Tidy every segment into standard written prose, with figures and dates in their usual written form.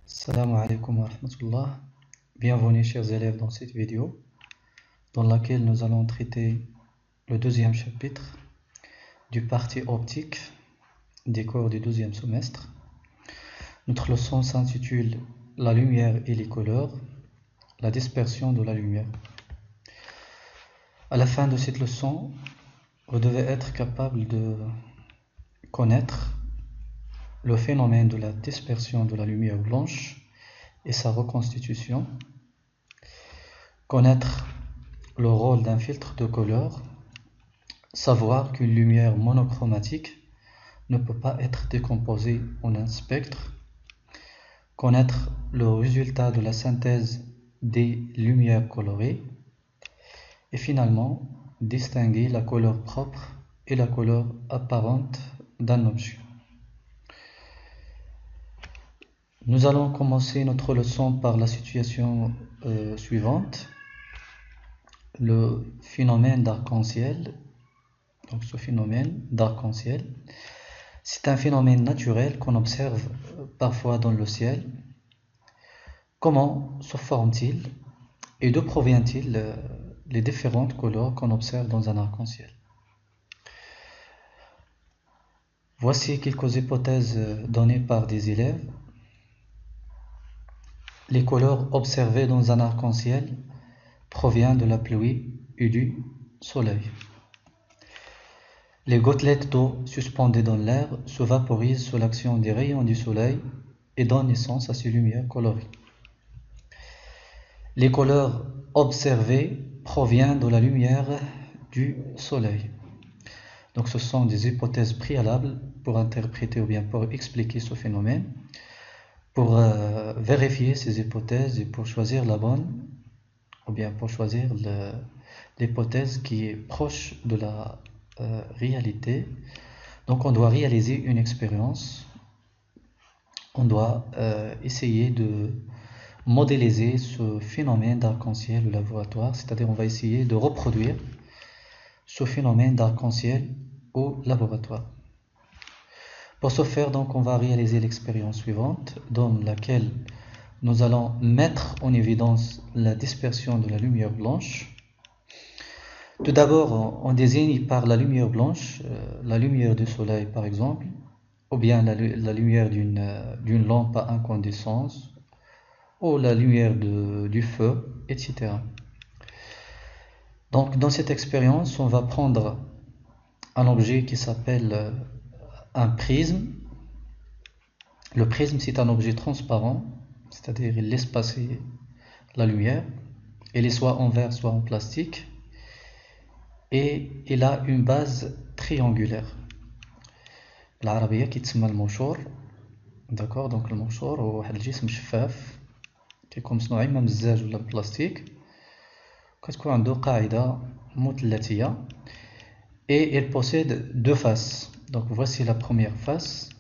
Salam alaikum wa rahmatullah. Bienvenue chers élèves dans cette vidéo dans laquelle nous allons traiter le deuxième chapitre du parti optique des cours du 12e semestre. Notre leçon s'intitule La lumière et les couleurs, la dispersion de la lumière. À la fin de cette leçon, vous devez être capable de connaître le phénomène de la dispersion de la lumière blanche et sa reconstitution, connaître le rôle d'un filtre de couleur, savoir qu'une lumière monochromatique ne peut pas être décomposée en un spectre, connaître le résultat de la synthèse des lumières colorées et finalement distinguer la couleur propre et la couleur apparente d'un objet. Nous allons commencer notre leçon par la situation suivante, le phénomène d'arc-en-ciel. Donc ce phénomène d'arc-en-ciel, c'est un phénomène naturel qu'on observe parfois dans le ciel. Comment se forme-t-il et d'où provient-il les différentes couleurs qu'on observe dans un arc-en-ciel? Voici quelques hypothèses données par des élèves. Les couleurs observées dans un arc-en-ciel proviennent de la pluie et du soleil. Les gouttelettes d'eau suspendues dans l'air se vaporisent sous l'action des rayons du soleil et donnent naissance à ces lumières colorées. Les couleurs observées proviennent de la lumière du soleil. Donc ce sont des hypothèses préalables pour interpréter ou bien pour expliquer ce phénomène. Pour vérifier ces hypothèses et pour choisir la bonne, ou bien pour choisir l'hypothèse qui est proche de la réalité. Donc on doit réaliser une expérience, on doit essayer de modéliser ce phénomène d'arc-en-ciel au laboratoire, c'est-à-dire on va essayer de reproduire ce phénomène d'arc-en-ciel au laboratoire. Pour ce faire, donc, on va réaliser l'expérience suivante, dans laquelle nous allons mettre en évidence la dispersion de la lumière blanche. Tout d'abord, on désigne par la lumière blanche la lumière du soleil, par exemple, ou bien la lumière d'une lampe à incandescence, ou la lumière du feu, etc. Donc, dans cette expérience, on va prendre un objet qui s'appelle un prisme. Le prisme, c'est un objet transparent, c'est-à-dire il laisse passer la lumière. Il est soit en verre, soit en plastique. Et il a une base triangulaire. العربية كيتسمى المنشور. D'accord, donc le منشور هو واحد الجسم شفاف كيكون مصنوع إما من الزاج ولا من البلاستيك، كتكون عنده قاعدة مثلثية et il possède deux faces. Donc voici la première face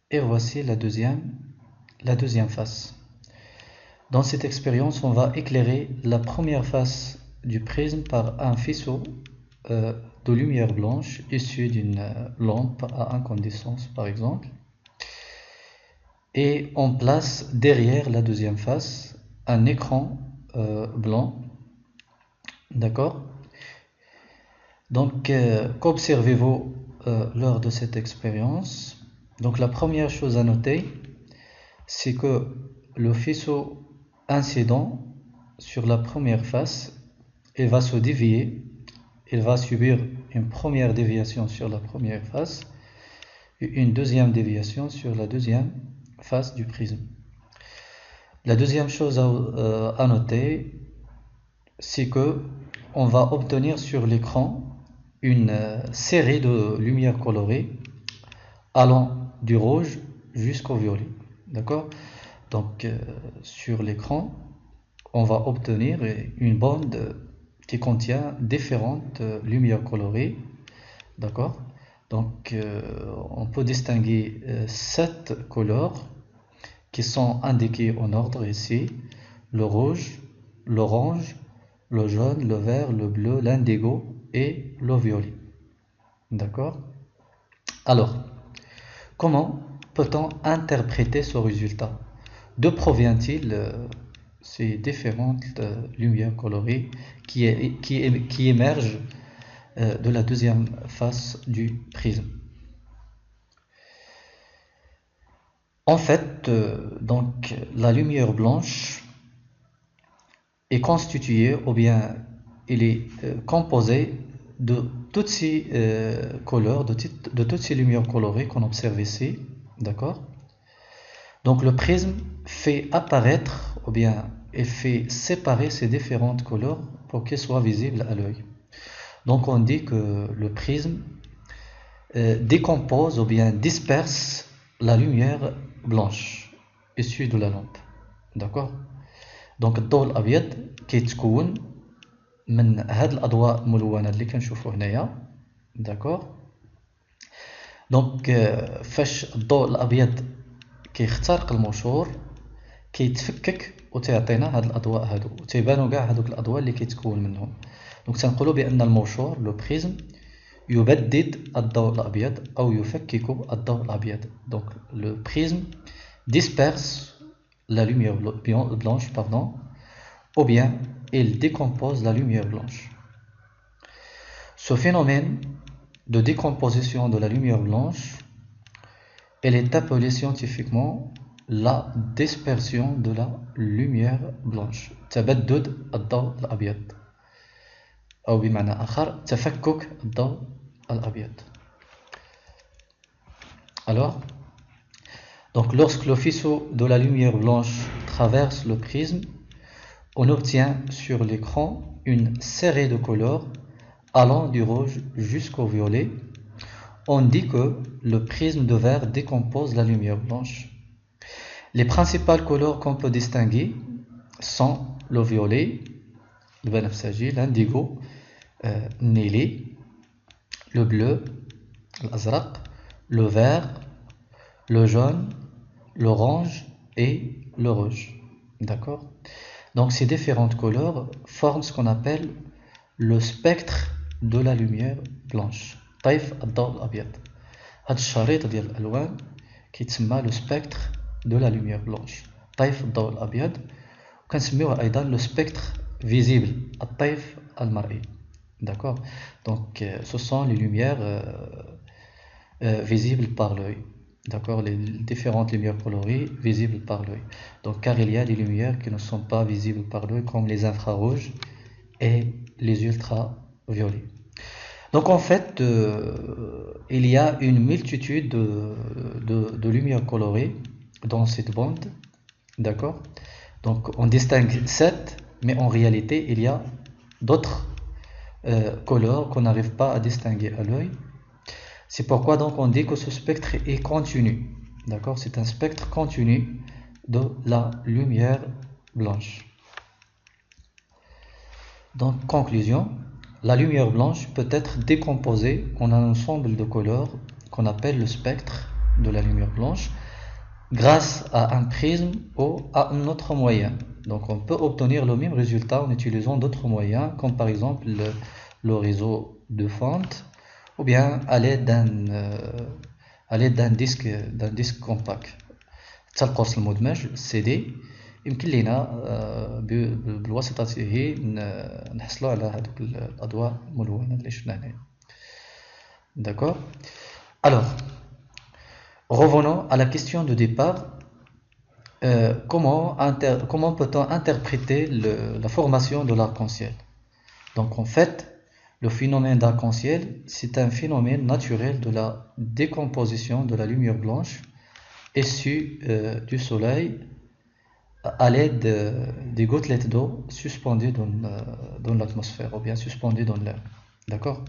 et voici la deuxième face. Dans cette expérience, on va éclairer la première face du prisme par un faisceau de lumière blanche issu d'une lampe à incandescence par exemple, et on place derrière la deuxième face un écran blanc. D'accord? Donc qu'observez-vous lors de cette expérience? Donc la première chose à noter, c'est que le faisceau incident sur la première face, il va se dévier, il va subir une première déviation sur la première face et une deuxième déviation sur la deuxième face du prisme. La deuxième chose à noter, c'est que on va obtenir sur l'écran une série de lumières colorées allant du rouge jusqu'au violet. D'accord? Donc sur l'écran, on va obtenir une bande qui contient différentes lumières colorées. D'accord? Donc on peut distinguer 7 couleurs qui sont indiquées en ordre ici: le rouge, l'orange, le jaune, le vert, le bleu, l'indigo et le violet. D'accord? Alors, comment peut-on interpréter ce résultat? D'où provient-il ces différentes lumières colorées qui émergent de la deuxième face du prisme? En fait, donc la lumière blanche est constituée, ou bien elle est composée de toutes ces couleurs, de toutes ces lumières colorées qu'on observe ici, d'accord? Donc le prisme fait apparaître, ou bien il fait séparer ces différentes couleurs pour qu'elles soient visibles à l'œil. Donc on dit que le prisme décompose ou bien disperse la lumière blanche issue de la lampe, d'accord? دونك الضوء الابيض كيتكون من هاد الاضواء الملونه اللي كنشوفوا هنايا داكوغ دونك فاش الضوء الابيض كيخترق الموشور كيتفكك وتعطينا هاد الاضواء هادو وتيبانوا كاع هادوك الاضواء اللي كيتكون منهم دونك تنقولوا بان الموشور لو بريزم يبدد الضوء الابيض او يفكك الضوء الابيض دونك لو بريزم disperse la lumière blanche, pardon, ou bien il décompose la lumière blanche. Ce phénomène de décomposition de la lumière blanche, elle est appelée scientifiquement la dispersion de la lumière blanche. تبدد الضوء الأبيض أو بمعنى آخر تفكك الضوء الأبيض. Alors, donc lorsque le faisceau de la lumière blanche traverse le prisme, on obtient sur l'écran une série de couleurs allant du rouge jusqu'au violet. On dit que le prisme de verre décompose la lumière blanche. Les principales couleurs qu'on peut distinguer sont le violet, le banafsaji, l'indigo, nélé, le bleu, l'azraq, le vert, le jaune, l'orange et le rouge. D'accord? Donc ces différentes couleurs forment ce qu'on appelle le spectre de la lumière blanche. طيف الضوء الأبيض. هذا الشريط ديال الألوان كيتسمى le spectre de la lumière blanche. طيف الضوء الأبيض وكنسميوه أيضا le spectre visible. الطيف المرئي. D'accord? Donc ce sont les lumières visibles par l'œil. D'accord, les différentes lumières colorées visibles par l'œil. Donc, car il y a des lumières qui ne sont pas visibles par l'œil, comme les infrarouges et les ultraviolets. Donc, en fait, il y a une multitude de lumières colorées dans cette bande. D'accord. Donc, on distingue 7, mais en réalité, il y a d'autres couleurs qu'on n'arrive pas à distinguer à l'œil. C'est pourquoi donc on dit que ce spectre est continu. D'accord? C'est un spectre continu de la lumière blanche. Donc, conclusion, la lumière blanche peut être décomposée en un ensemble de couleurs qu'on appelle le spectre de la lumière blanche grâce à un prisme ou à un autre moyen. Donc, on peut obtenir le même résultat en utilisant d'autres moyens, comme par exemple le réseau de fente, ou bien à l'aide d'un disque compact. القرص المدمج CD يمكن لنا بواسطته نحصلوا على هذوك الأضواء الملونة اللي شفنا هنا. D'accord? Alors, revenons à la question de départ. Comment peut-on interpréter la formation de l'arc-en-ciel? Donc en fait, le phénomène d'arc-en-ciel, c'est un phénomène naturel de la décomposition de la lumière blanche issue du soleil à l'aide des gouttelettes d'eau suspendues dans l'atmosphère ou bien suspendues dans l'air. D'accord?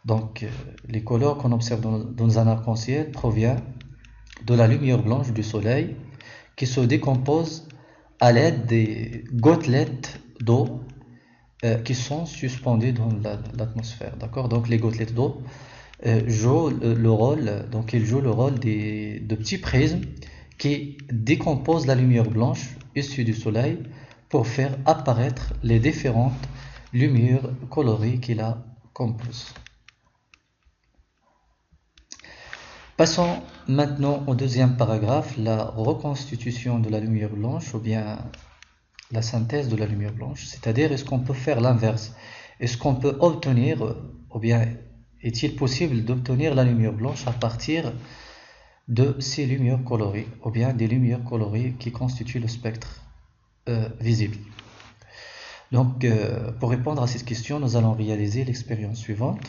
Donc les couleurs qu'on observe dans un arc-en-ciel proviennent de la lumière blanche du soleil qui se décompose à l'aide des gouttelettes d'eau qui sont suspendues dans l'atmosphère. D'accord? Donc les gouttelettes d'eau jouent le rôle de petits prismes qui décomposent la lumière blanche issue du soleil pour faire apparaître les différentes lumières colorées qui la composent. Passons maintenant au deuxième paragraphe, la reconstitution de la lumière blanche ou bien la synthèse de la lumière blanche, c'est-à-dire est-ce qu'on peut faire l'inverse? Est-ce qu'on peut obtenir, ou bien est-il possible d'obtenir la lumière blanche à partir de ces lumières colorées, ou bien des lumières colorées qui constituent le spectre visible? Donc, pour répondre à cette question, nous allons réaliser l'expérience suivante.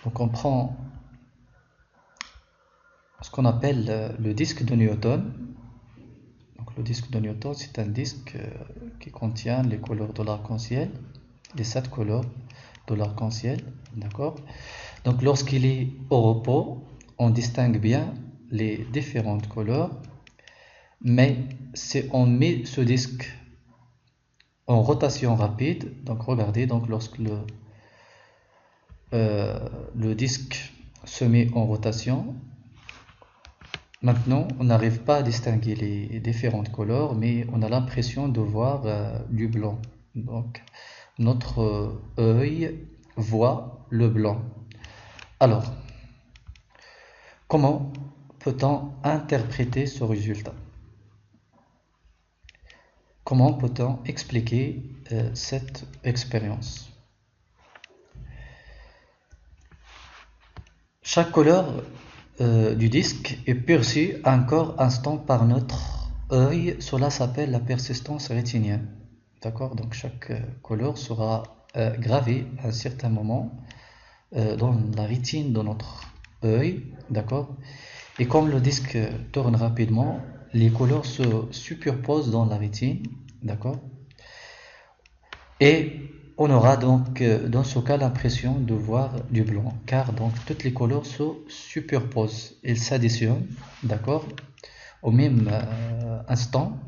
Donc, on prend ce qu'on appelle le disque de Newton. Donc, le disque de Newton, c'est un disque qui contient les couleurs de l'arc-en-ciel, les 7 couleurs de l'arc-en-ciel, d'accord? Donc, lorsqu'il est au repos, on distingue bien les différentes couleurs, mais si on met ce disque en rotation rapide, donc regardez, donc lorsque le disque se met en rotation, maintenant on n'arrive pas à distinguer les différentes couleurs, mais on a l'impression de voir du blanc. Donc notre œil voit le blanc. Alors, comment peut-on interpréter ce résultat? Comment peut-on expliquer cette expérience? Chaque couleur du disque est perçue un court instant par notre œil. Cela s'appelle la persistance rétinienne. D'accord? Donc chaque couleur sera gravée à un certain moment dans la rétine de notre œil. D'accord? Et comme le disque tourne rapidement, les couleurs se superposent dans la rétine, d'accord? Et on aura donc dans ce cas l'impression de voir du blanc, car donc toutes les couleurs se superposent, elles s'additionnent, d'accord, au même instant.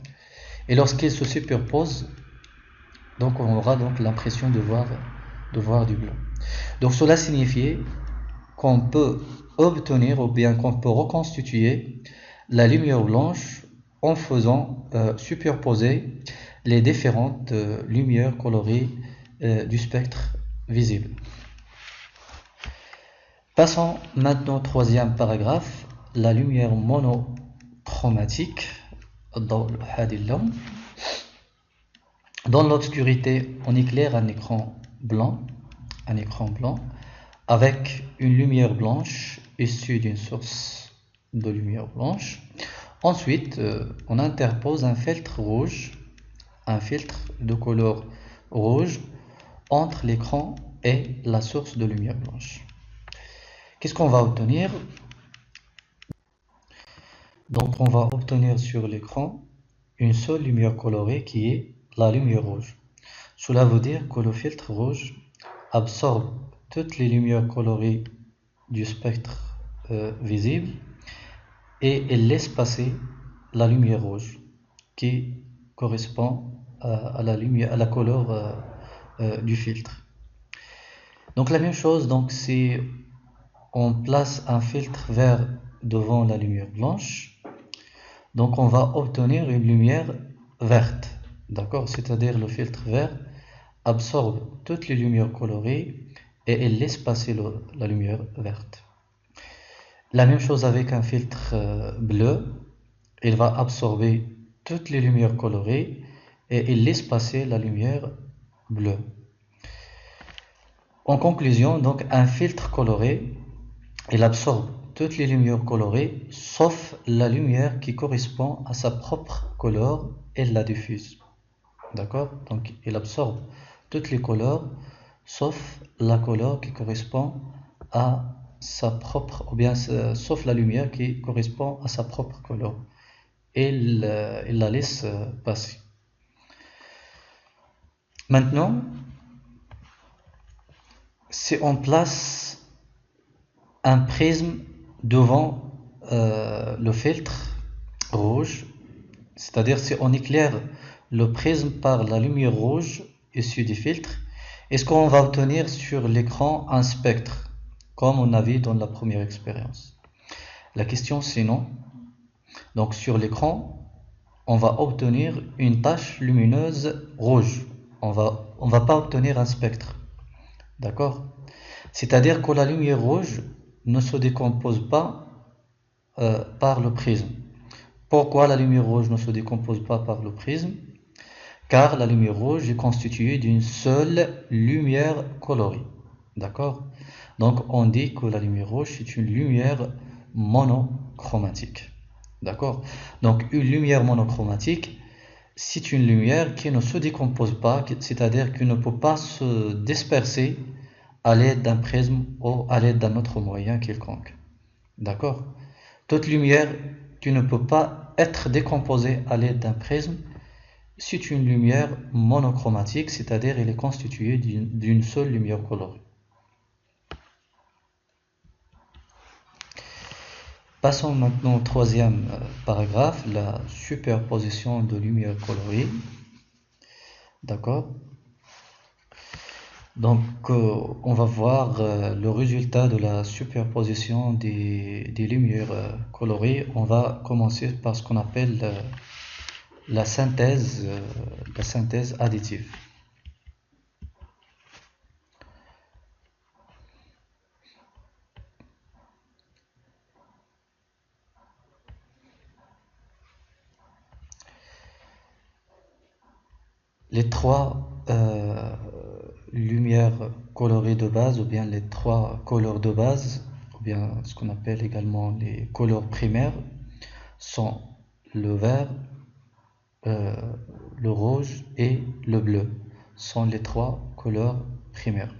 Et lorsqu'elles se superposent, donc on aura donc l'impression de voir du blanc. Donc cela signifie qu'on peut obtenir ou bien qu'on peut reconstituer la lumière blanche en faisant superposer les différentes lumières colorées du spectre visible. Passons maintenant au troisième paragraphe, la lumière monochromatique. Dans l'obscurité, on éclaire un écran blanc avec une lumière blanche issue d'une source de lumière blanche. Ensuite, on interpose un filtre de couleur rouge entre l'écran et la source de lumière blanche. Qu'est-ce qu'on va obtenir? Donc, on va obtenir sur l'écran une seule lumière colorée qui est la lumière rouge. Cela veut dire que le filtre rouge absorbe toutes les lumières colorées du spectre visible et elle laisse passer la lumière rouge qui correspond à la couleur du filtre. Donc la même chose, donc si on place un filtre vert devant la lumière blanche, donc on va obtenir une lumière verte, d'accord? C'est-à-dire le filtre vert absorbe toutes les lumières colorées et elle laisse passer la lumière verte. La même chose avec un filtre bleu, il va absorber toutes les lumières colorées et il laisse passer la lumière bleue. En conclusion, donc un filtre coloré, il absorbe toutes les lumières colorées sauf la lumière qui correspond à sa propre couleur et la diffuse. D'accord? Donc il absorbe toutes les couleurs sauf la couleur qui correspond à sa propre, ou bien sauf la lumière qui correspond à sa propre couleur. Et il la laisse passer. Maintenant, si on place un prisme devant le filtre rouge, c'est-à-dire si on éclaire le prisme par la lumière rouge issue du filtre, est-ce qu'on va obtenir sur l'écran un spectre, comme on a vu dans la première expérience? La question c'est non. Donc sur l'écran, on va obtenir une tache lumineuse rouge. On va pas obtenir un spectre. D'accord? C'est-à-dire que la lumière rouge ne se décompose pas par le prisme. Pourquoi la lumière rouge ne se décompose pas par le prisme? Car la lumière rouge est constituée d'une seule lumière colorée. D'accord? Donc on dit que la lumière rouge est une lumière monochromatique. D'accord? Donc une lumière monochromatique, c'est une lumière qui ne se décompose pas, c'est-à-dire qui ne peut pas se disperser à l'aide d'un prisme ou à l'aide d'un autre moyen quelconque. D'accord? Toute lumière qui ne peut pas être décomposée à l'aide d'un prisme, c'est une lumière monochromatique, c'est-à-dire elle est constituée d'une seule lumière colorée. Passons maintenant au troisième paragraphe, la superposition de lumière colorée. D'accord? Donc, on va voir le résultat de la superposition des lumières colorées. On va commencer par ce qu'on appelle la synthèse additive. Les trois lumières colorées de base, ou bien les trois couleurs de base, ou bien ce qu'on appelle également les couleurs primaires, sont le vert, euh, le rouge et le bleu. Sont les trois couleurs primaires.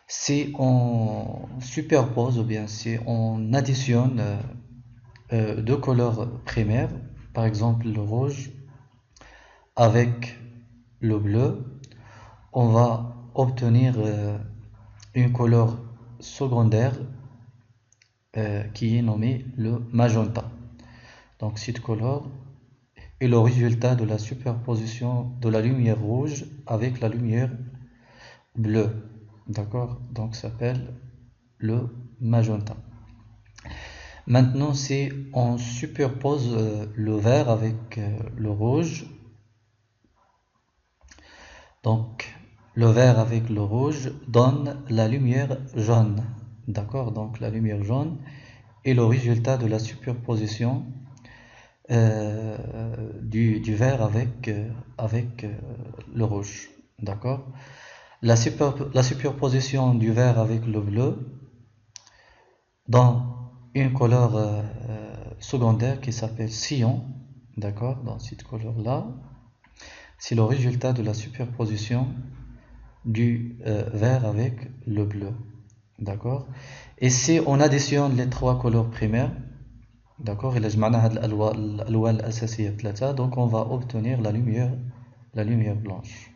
Si on superpose, ou bien si on additionne deux couleurs primaires, par exemple le rouge avec le bleu, on va obtenir une couleur secondaire qui est nommée le magenta. Donc cette couleur est le résultat de la superposition de la lumière rouge avec la lumière bleue. D'accord? Donc ça s'appelle le magenta. Maintenant, si on superpose le vert avec le rouge, donc le vert avec le rouge donne la lumière jaune. D'accord? Donc la lumière jaune est le résultat de la superposition du vert avec le rouge. D'accord? La superposition du vert avec le bleu dans une couleur secondaire qui s'appelle cyan. D'accord? Dans cette couleur-là, c'est le résultat de la superposition du vert avec le bleu. D'accord? Et si on additionne les trois couleurs primaires, d'accord, donc on va obtenir la lumière blanche.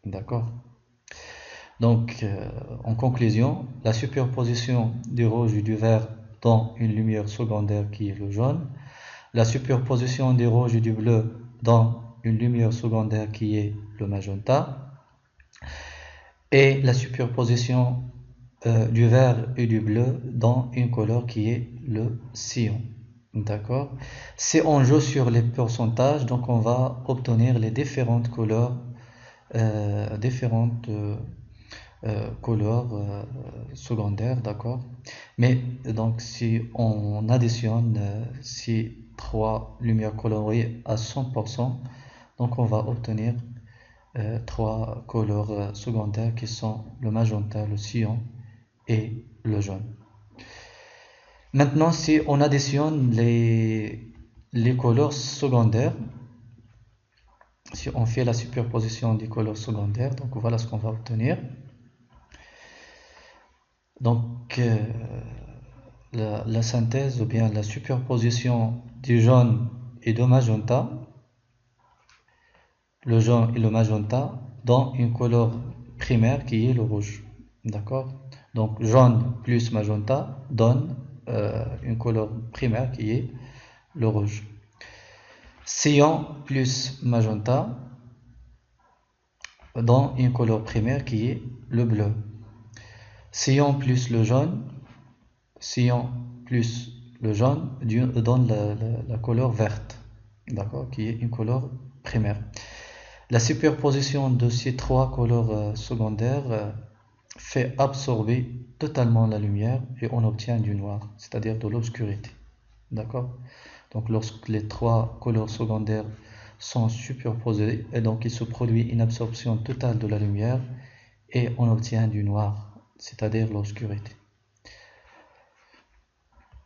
D'accord? Donc en conclusion, la superposition du rouge et du vert dans une lumière secondaire qui est le jaune, la superposition du rouge et du bleu dans une lumière secondaire qui est le magenta, et la superposition du vert et du bleu dans une couleur qui est le cyan. D'accord? Si on joue sur les pourcentages, donc on va obtenir les différentes couleurs, secondaires, d'accord? Mais donc si on additionne ces trois lumières colorées à 100%, donc on va obtenir trois couleurs secondaires qui sont le magenta, le cyan et le jaune. Maintenant, si on additionne les couleurs secondaires, si on fait la superposition des couleurs secondaires, donc voilà ce qu'on va obtenir. Donc la synthèse ou bien la superposition du jaune et du magenta, le jaune et le magenta dans une couleur primaire qui est le rouge. D'accord? Donc jaune plus magenta donne une couleur primaire qui est le rouge. Cyan plus magenta dans une couleur primaire qui est le bleu. Cyan plus le jaune, cyan plus le jaune donne la couleur verte, d'accord, qui est une couleur primaire. La superposition de ces trois couleurs secondaires fait absorber totalement la lumière et on obtient du noir, c'est-à-dire de l'obscurité. D'accord? Donc lorsque les trois couleurs secondaires sont superposées, et donc il se produit une absorption totale de la lumière et on obtient du noir, c'est-à-dire l'obscurité.